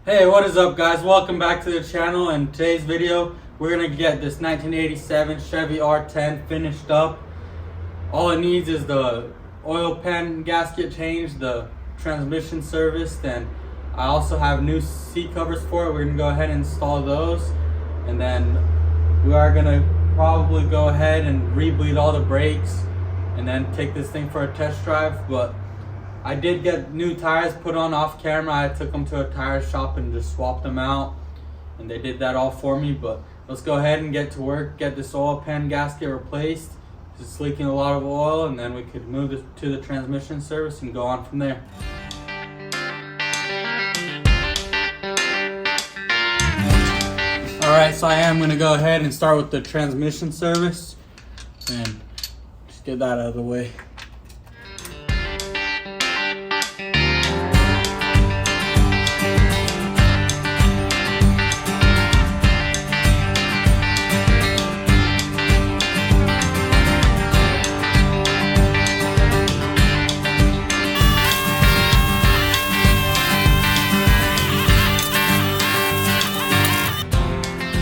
Hey, what is up guys? Welcome back to the channel. In today's video, we're going to get this 1987 Chevy R10 finished up. All it needs is the oil pan gasket change, the transmission serviced, and I also have new seat covers for it. We're going to go ahead and install those, and then we are going to probably go ahead and re-bleed all the brakes and then take this thing for a test drive. But I did get new tires put on off camera. I took them to a tire shop and just swapped them out, and they did that all for me. But let's go ahead and get to work, get this oil pan gasket replaced. It's leaking a lot of oil, and then we could move this to the transmission service and go on from there. Alright, so I am going to go ahead and start with the transmission service and just get that out of the way.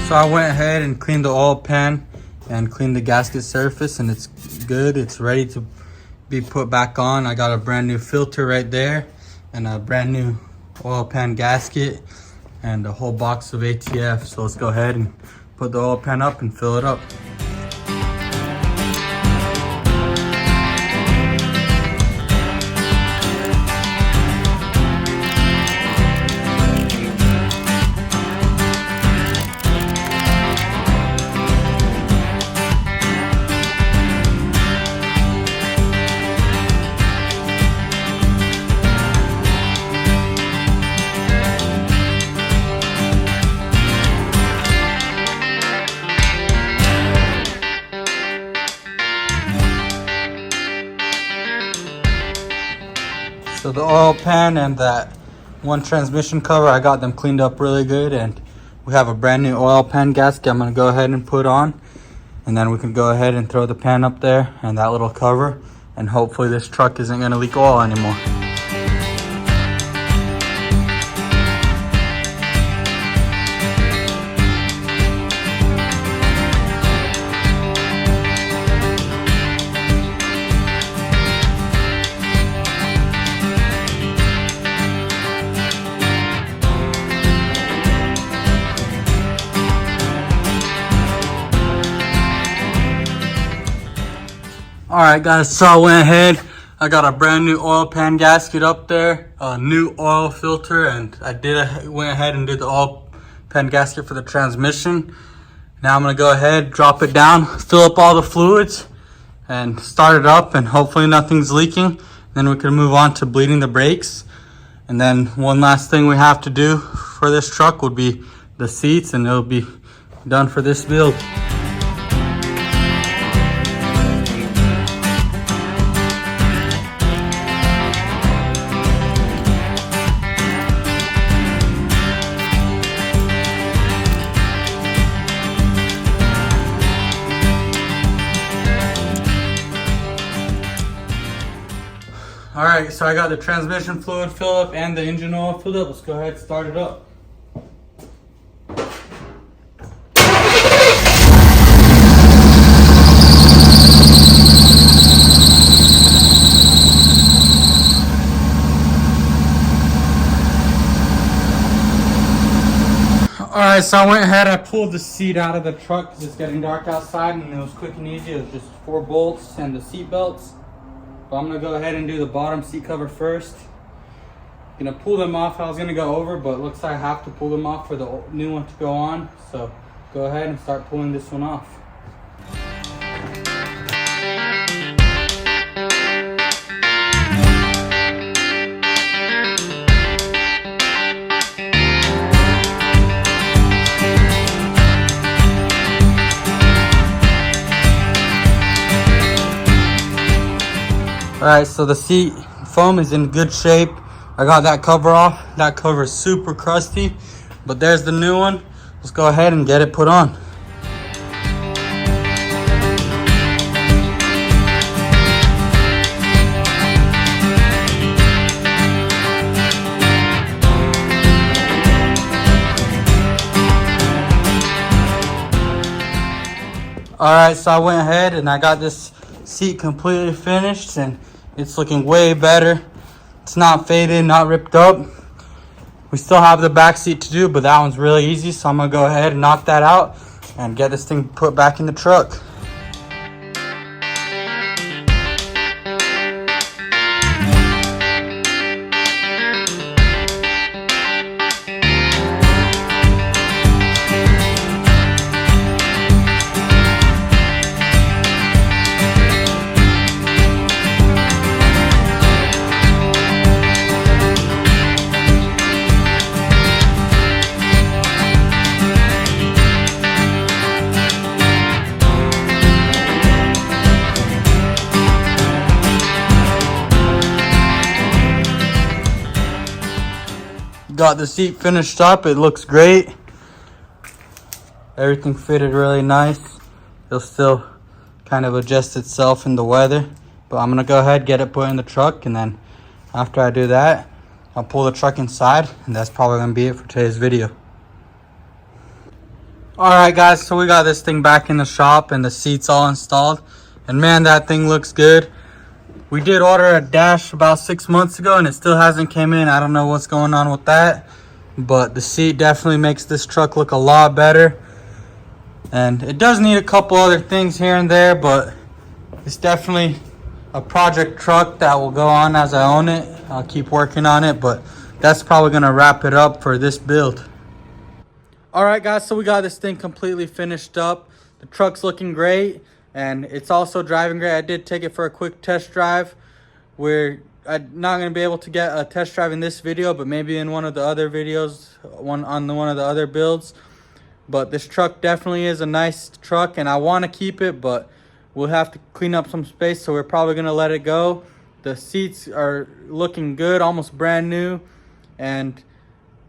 So I went ahead and cleaned the oil pan and cleaned the gasket surface, and it's good. It's ready to be put back on. I got a brand new filter right there and a brand new oil pan gasket and a whole box of ATF. So let's go ahead and put the oil pan up and fill it up. So the oil pan and that one transmission cover, I got them cleaned up really good, and we have a brand new oil pan gasket I'm gonna go ahead and put on, and then we can go ahead and throw the pan up there and that little cover, and hopefully this truck isn't gonna leak oil anymore. Alright guys, so I went ahead, I got a brand new oil pan gasket up there, a new oil filter, and I went ahead and did the oil pan gasket for the transmission. Now I'm going to go ahead, drop it down, fill up all the fluids, and start it up, and hopefully nothing's leaking. Then we can move on to bleeding the brakes. And then one last thing we have to do for this truck would be the seats, and it'll be done for this build. Alright, so I got the transmission fluid filled up and the engine oil filled up. Let's go ahead and start it up. Alright, so I went ahead, I pulled the seat out of the truck because it's getting dark outside, and it was quick and easy. It was just 4 bolts and the seat belts. But I'm going to go ahead and do the bottom seat cover first. I'm going to pull them off. I was going to go over, but it looks like I have to pull them off for the new one to go on. So go ahead and start pulling this one off. Alright, so the seat foam is in good shape. I got that cover off. That cover is super crusty, but there's the new one. Let's go ahead and get it put on. Alright, so I went ahead and I got this seat completely finished and it's looking way better. It's not faded, not ripped up. We still have the back seat to do, but that one's really easy, so I'm gonna go ahead and knock that out and get this thing put back in the truck. Got the seat finished up. It looks great. Everything fitted really nice. It'll still kind of adjust itself in the weather, but I'm gonna go ahead, get it put in the truck, and then after I do that, I'll pull the truck inside, and that's probably gonna be it for today's video. Alright guys, so we got this thing back in the shop and the seat's all installed, and man, that thing looks good. We did order a dash about 6 months ago and it still hasn't came in. I don't know what's going on with that, but the seat definitely makes this truck look a lot better. And it does need a couple other things here and there, but it's definitely a project truck that will go on as I own it. I'll keep working on it, but that's probably gonna wrap it up for this build. Alright guys, so we got this thing completely finished up. The truck's looking great. And it's also driving great. I did take it for a quick test drive. I'm not going to be able to get a test drive in this video, but maybe in one of the other videos, one of the other builds. But this truck definitely is a nice truck, and I want to keep it, but we'll have to clean up some space, so we're probably going to let it go. The seats are looking good, almost brand new, and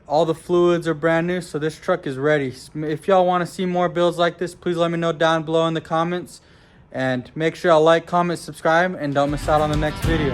all the fluids are brand new, so this truck is ready. If y'all want to see more builds like this, please let me know down below in the comments. And make sure y'all like, comment, subscribe, and don't miss out on the next video.